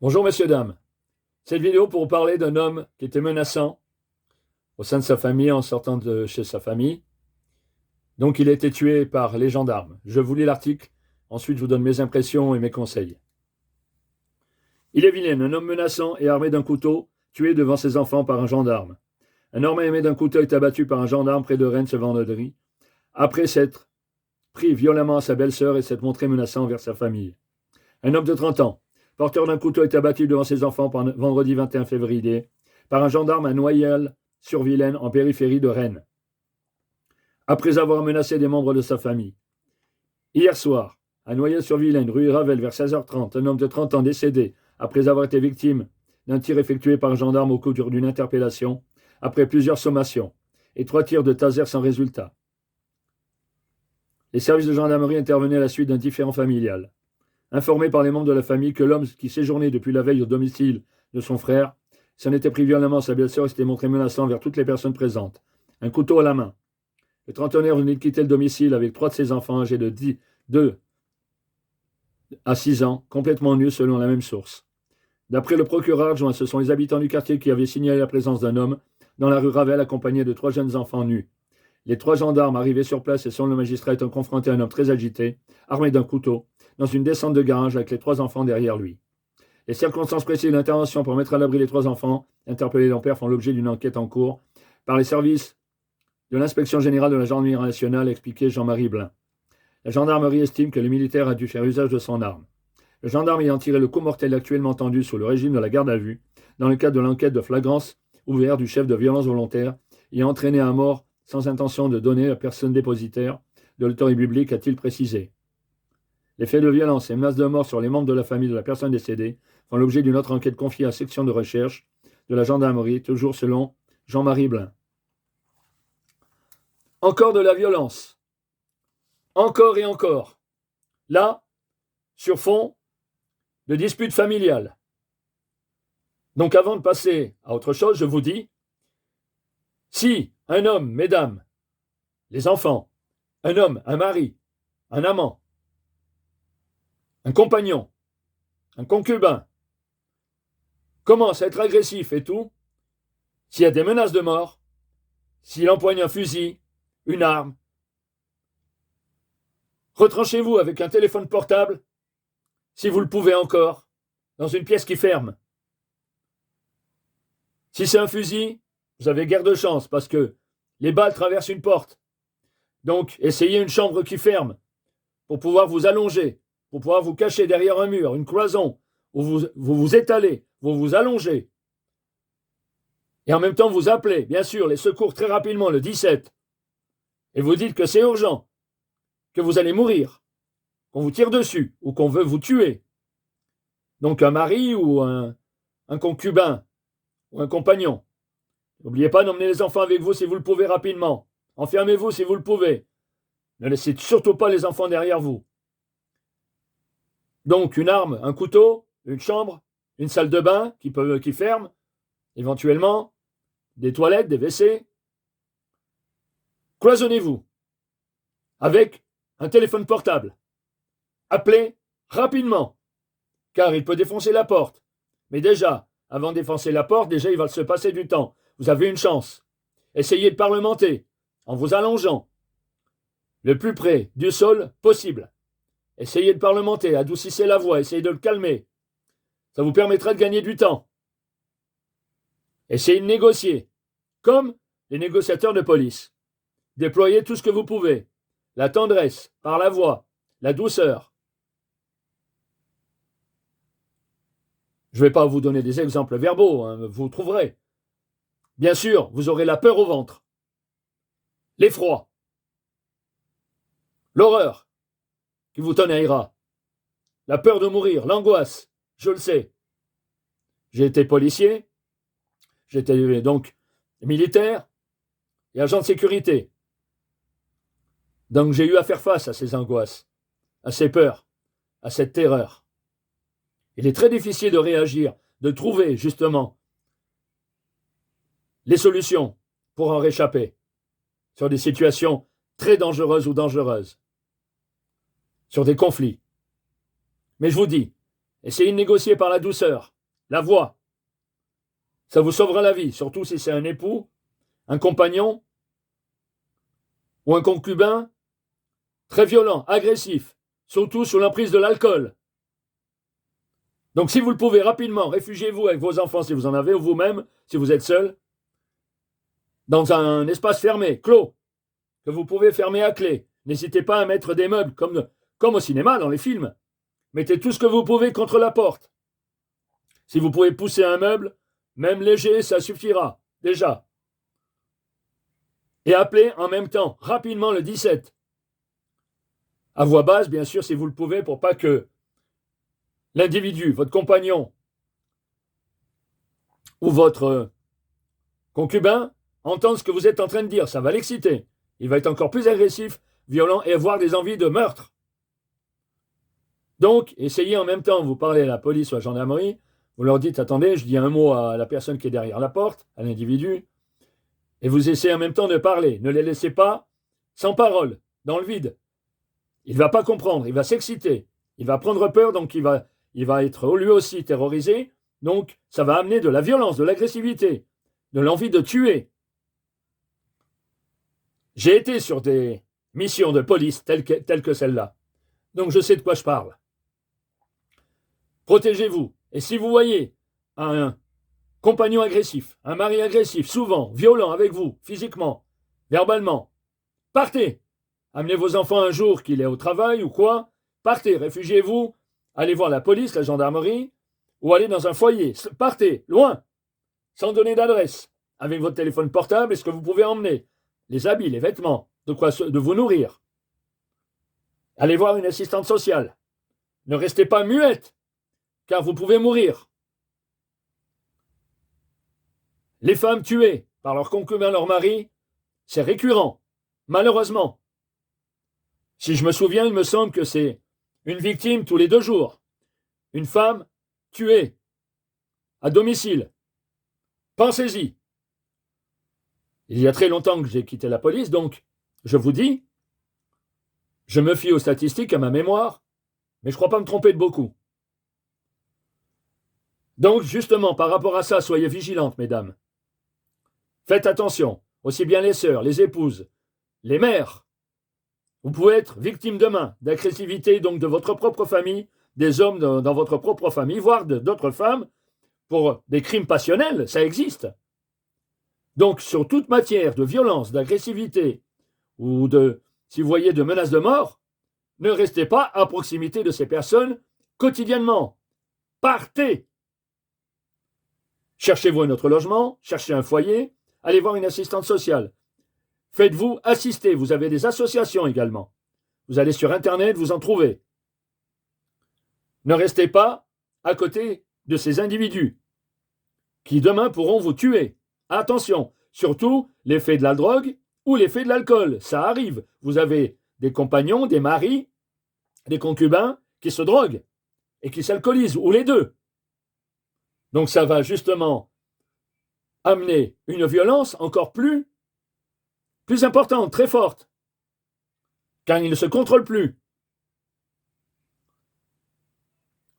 Bonjour messieurs, dames. Cette vidéo pour vous parler d'un homme qui était menaçant au sein de sa famille en sortant de chez sa famille. Donc il a été tué par les gendarmes. Je vous lis l'article, ensuite je vous donne mes impressions et mes conseils. Il est vilain, un homme menaçant et armé d'un couteau, tué devant ses enfants par un gendarme. Un homme armé d'un couteau est abattu par un gendarme près de Rennes ce vendredi, après s'être pris violemment à sa belle-sœur et s'être montré menaçant envers sa famille. Un homme de 30 ans, porteur d'un couteau, est abattu devant ses enfants vendredi 21 février par un gendarme à Noyelles-sur-Vilaine, en périphérie de Rennes, après avoir menacé des membres de sa famille. Hier soir, à Noyelles-sur-Vilaine, rue Ravel, vers 16h30, un homme de 30 ans décédé après avoir été victime d'un tir effectué par un gendarme au cours d'une interpellation, après plusieurs sommations, et 3 tirs de taser sans résultat. Les services de gendarmerie intervenaient à la suite d'un différend familial. Informé par les membres de la famille que l'homme qui séjournait depuis la veille au domicile de son frère s'en était pris violemment à sa belle-sœur et s'était montré menaçant vers toutes les personnes présentes, un couteau à la main. Le trentenaire venait de quitter le domicile avec 3 de ses enfants âgés de 2 à 6 ans, complètement nus selon la même source. D'après le procureur adjoint, ce sont les habitants du quartier qui avaient signalé la présence d'un homme dans la rue Ravel accompagné de 3 jeunes enfants nus. Les 3 gendarmes arrivés sur place et selon le magistrat étant confrontés à un homme très agité, armé d'un couteau, dans une descente de garage avec les 3 enfants derrière lui. Les circonstances précises de l'intervention pour mettre à l'abri les 3 enfants interpellés dans père font l'objet d'une enquête en cours par les services de l'inspection générale de la gendarmerie nationale, expliqué Jean-Marie Blin. La gendarmerie estime que le militaire a dû faire usage de son arme. Le gendarme ayant tiré le coup mortel actuellement tendu sous le régime de la garde à vue, dans le cadre de l'enquête de flagrance ouverte du chef de violence volontaire, ayant entraîné à mort sans intention de donner la personne dépositaire de l'autorité publique, a-t-il précisé. Les faits de violence et menaces de mort sur les membres de la famille de la personne décédée font l'objet d'une autre enquête confiée à la section de recherche de la gendarmerie, toujours selon Jean-Marie Blin. Encore de la violence. Encore et encore. Là, sur fond de disputes familiales. Donc avant de passer à autre chose, je vous dis, si un homme, mesdames, les enfants, un homme, un mari, un amant, un compagnon, un concubin, commence à être agressif et tout, s'il y a des menaces de mort, s'il empoigne un fusil, une arme, retranchez-vous avec un téléphone portable, si vous le pouvez encore, dans une pièce qui ferme. Si c'est un fusil, vous avez guère de chance parce que les balles traversent une porte. Donc, essayez une chambre qui ferme pour pouvoir vous allonger, pour pouvoir vous cacher derrière un mur, une cloison, où vous étalez, vous vous allongez. Et en même temps, vous appelez, bien sûr, les secours très rapidement, le 17. Et vous dites que c'est urgent, que vous allez mourir, qu'on vous tire dessus ou qu'on veut vous tuer. Donc un mari ou un concubin ou un compagnon. N'oubliez pas d'emmener les enfants avec vous si vous le pouvez rapidement. Enfermez-vous si vous le pouvez. Ne laissez surtout pas les enfants derrière vous. Donc une arme, un couteau, une chambre, une salle de bain qui ferme, éventuellement, des toilettes, des WC. Cloisonnez-vous avec un téléphone portable. Appelez rapidement, car il peut défoncer la porte. Mais déjà, avant de défoncer la porte, déjà il va se passer du temps. Vous avez une chance. Essayez de parlementer en vous allongeant le plus près du sol possible. Essayez de parlementer, adoucissez la voix, essayez de le calmer. Ça vous permettra de gagner du temps. Essayez de négocier, comme les négociateurs de police. Déployez tout ce que vous pouvez. La tendresse, par la voix, la douceur. Je ne vais pas vous donner des exemples verbaux, hein, vous trouverez. Bien sûr, vous aurez la peur au ventre, l'effroi, l'horreur qui vous tenaillera, la peur de mourir, l'angoisse, je le sais. J'ai été policier, j'étais donc militaire et agent de sécurité. Donc j'ai eu à faire face à ces angoisses, à ces peurs, à cette terreur. Il est très difficile de réagir, de trouver justement les solutions pour en réchapper sur des situations très dangereuses ou dangereuses, sur des conflits. Mais je vous dis, essayez de négocier par la douceur, la voix. Ça vous sauvera la vie, surtout si c'est un époux, un compagnon ou un concubin très violent, agressif, surtout sous l'emprise de l'alcool. Donc si vous le pouvez rapidement, réfugiez-vous avec vos enfants si vous en avez, ou vous-même, si vous êtes seul, dans un espace fermé, clos, que vous pouvez fermer à clé. N'hésitez pas à mettre des meubles, comme au cinéma, dans les films. Mettez tout ce que vous pouvez contre la porte. Si vous pouvez pousser un meuble, même léger, ça suffira, déjà. Et appelez en même temps, rapidement, le 17. À voix basse, bien sûr, si vous le pouvez, pour pas que l'individu, votre compagnon ou votre concubin entende ce que vous êtes en train de dire. Ça va l'exciter. Il va être encore plus agressif, violent et avoir des envies de meurtre. Donc, essayez en même temps, vous parlez à la police ou à la gendarmerie, vous leur dites, attendez, je dis un mot à la personne qui est derrière la porte, à l'individu, et vous essayez en même temps de parler. Ne les laissez pas sans parole, dans le vide. Il ne va pas comprendre, il va s'exciter, il va prendre peur, donc il va être lui aussi terrorisé, donc ça va amener de la violence, de l'agressivité, de l'envie de tuer. J'ai été sur des missions de police telles que celle-là, donc je sais de quoi je parle. Protégez-vous, et si vous voyez un compagnon agressif, un mari agressif, souvent violent avec vous, physiquement, verbalement, partez. Amenez vos enfants un jour qu'il est au travail ou quoi, partez, réfugiez-vous, allez voir la police, la gendarmerie, ou allez dans un foyer. Partez, loin, sans donner d'adresse, avec votre téléphone portable et ce que vous pouvez emmener, les habits, les vêtements, de vous nourrir. Allez voir une assistante sociale. Ne restez pas muette, car vous pouvez mourir. Les femmes tuées par leur concubin, leur mari, c'est récurrent, malheureusement. Si je me souviens, il me semble que c'est une victime tous les 2 jours. Une femme tuée à domicile. Pensez-y. Il y a très longtemps que j'ai quitté la police, donc je vous dis, je me fie aux statistiques, à ma mémoire, mais je ne crois pas me tromper de beaucoup. Donc justement, par rapport à ça, soyez vigilantes, mesdames. Faites attention, aussi bien les sœurs, les épouses, les mères. Vous pouvez être victime demain d'agressivité donc de votre propre famille, des hommes dans votre propre famille, voire d'autres femmes, pour des crimes passionnels, ça existe. Donc sur toute matière de violence, d'agressivité, ou si vous voyez de menaces de mort, ne restez pas à proximité de ces personnes quotidiennement. Partez. Cherchez-vous un autre logement, cherchez un foyer, allez voir une assistante sociale. Faites-vous assister, vous avez des associations également. Vous allez sur Internet, vous en trouvez. Ne restez pas à côté de ces individus qui demain pourront vous tuer. Attention, surtout l'effet de la drogue ou l'effet de l'alcool, ça arrive. Vous avez des compagnons, des maris, des concubins qui se droguent et qui s'alcoolisent, ou les deux. Donc ça va justement amener une violence encore plus importante, très forte, car ils ne se contrôlent plus.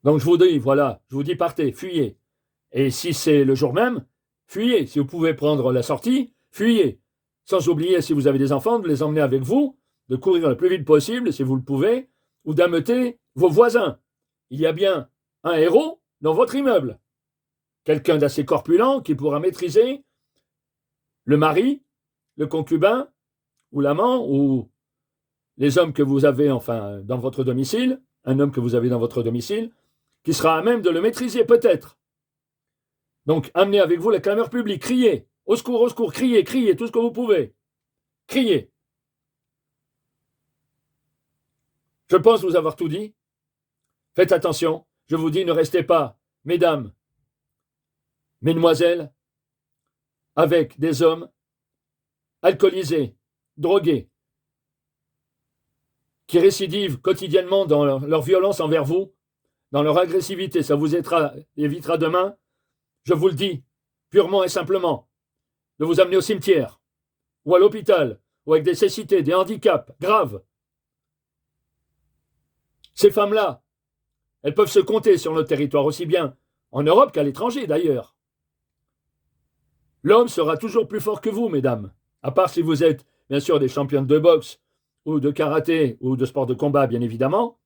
Donc je vous dis, voilà, je vous dis partez, fuyez. Et si c'est le jour même, fuyez. Si vous pouvez prendre la sortie, fuyez. Sans oublier, si vous avez des enfants, de les emmener avec vous, de courir le plus vite possible, si vous le pouvez, ou d'ameuter vos voisins. Il y a bien un héros dans votre immeuble. Quelqu'un d'assez corpulent qui pourra maîtriser le mari, le concubin, ou l'amant, ou les hommes que vous avez dans votre domicile, un homme que vous avez dans votre domicile, qui sera à même de le maîtriser peut-être. Donc amenez avec vous la clameur publique, criez, au secours, criez, tout ce que vous pouvez. Criez. Je pense vous avoir tout dit. Faites attention, je vous dis, ne restez pas, mesdames, mesdemoiselles, avec des hommes alcoolisés, drogués, qui récidivent quotidiennement dans leur violence envers vous, dans leur agressivité. Ça vous évitera demain, je vous le dis, purement et simplement, de vous amener au cimetière, ou à l'hôpital, ou avec des cécités, des handicaps graves. Ces femmes-là, elles peuvent se compter sur notre territoire, aussi bien en Europe qu'à l'étranger d'ailleurs. L'homme sera toujours plus fort que vous, mesdames, à part si vous êtes, bien sûr, des championnes de boxe ou de karaté ou de sport de combat, bien évidemment.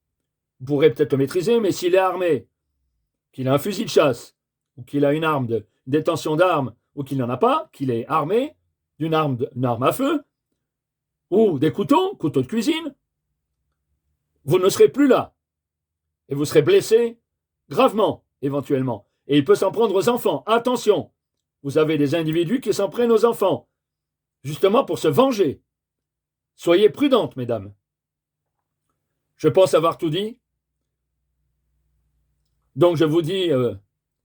Vous pourrez peut-être le maîtriser, mais s'il est armé, qu'il a un fusil de chasse, ou qu'il a une détention d'armes, ou qu'il n'en a pas, qu'il est armé d'une arme à feu, ou des couteaux de cuisine, vous ne serez plus là. Et vous serez blessé gravement, éventuellement. Et il peut s'en prendre aux enfants. Attention, vous avez des individus qui s'en prennent aux enfants, justement pour se venger. Soyez prudentes, mesdames. Je pense avoir tout dit. Donc je vous dis,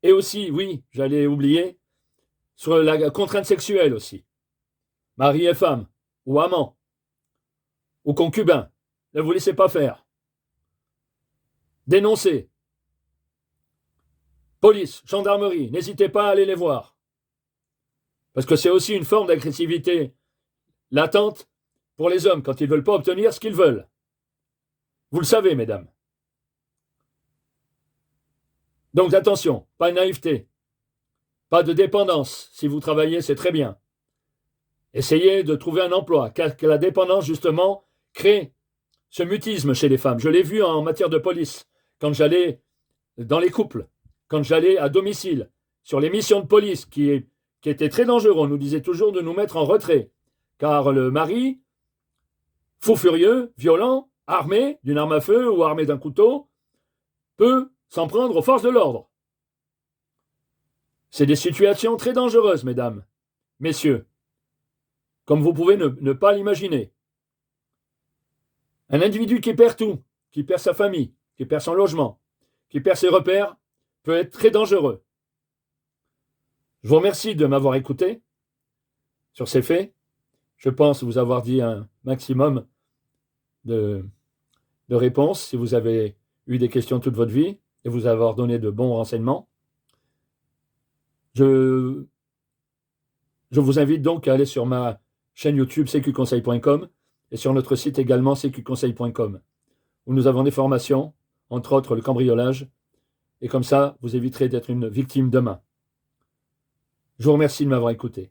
et aussi, oui, j'allais oublier, sur la contrainte sexuelle aussi. Mari et femme, ou amant, ou concubin, ne vous laissez pas faire. Dénoncez. Police, gendarmerie, n'hésitez pas à aller les voir. Parce que c'est aussi une forme d'agressivité latente pour les hommes quand ils ne veulent pas obtenir ce qu'ils veulent. Vous le savez, mesdames. Donc attention, pas de naïveté, pas de dépendance. Si vous travaillez, c'est très bien. Essayez de trouver un emploi, car la dépendance, justement, crée ce mutisme chez les femmes. Je l'ai vu en matière de police, quand j'allais dans les couples, quand j'allais à domicile, sur les missions de police, qui étaient très dangereux. On nous disait toujours de nous mettre en retrait, car le mari, fou furieux, violent, armé d'une arme à feu ou armé d'un couteau, peut s'en prendre aux forces de l'ordre. C'est des situations très dangereuses, mesdames, messieurs, comme vous pouvez ne pas l'imaginer. Un individu qui perd tout, qui perd sa famille, qui perd son logement, qui perd ses repères, peut être très dangereux. Je vous remercie de m'avoir écouté sur ces faits. Je pense vous avoir dit un maximum de réponses si vous avez eu des questions toute votre vie et vous avoir donné de bons renseignements. Je vous invite donc à aller sur ma chaîne YouTube cqconseil.com et sur notre site également cqconseil.com où nous avons des formations, entre autres le cambriolage, et comme ça, vous éviterez d'être une victime demain. Je vous remercie de m'avoir écouté.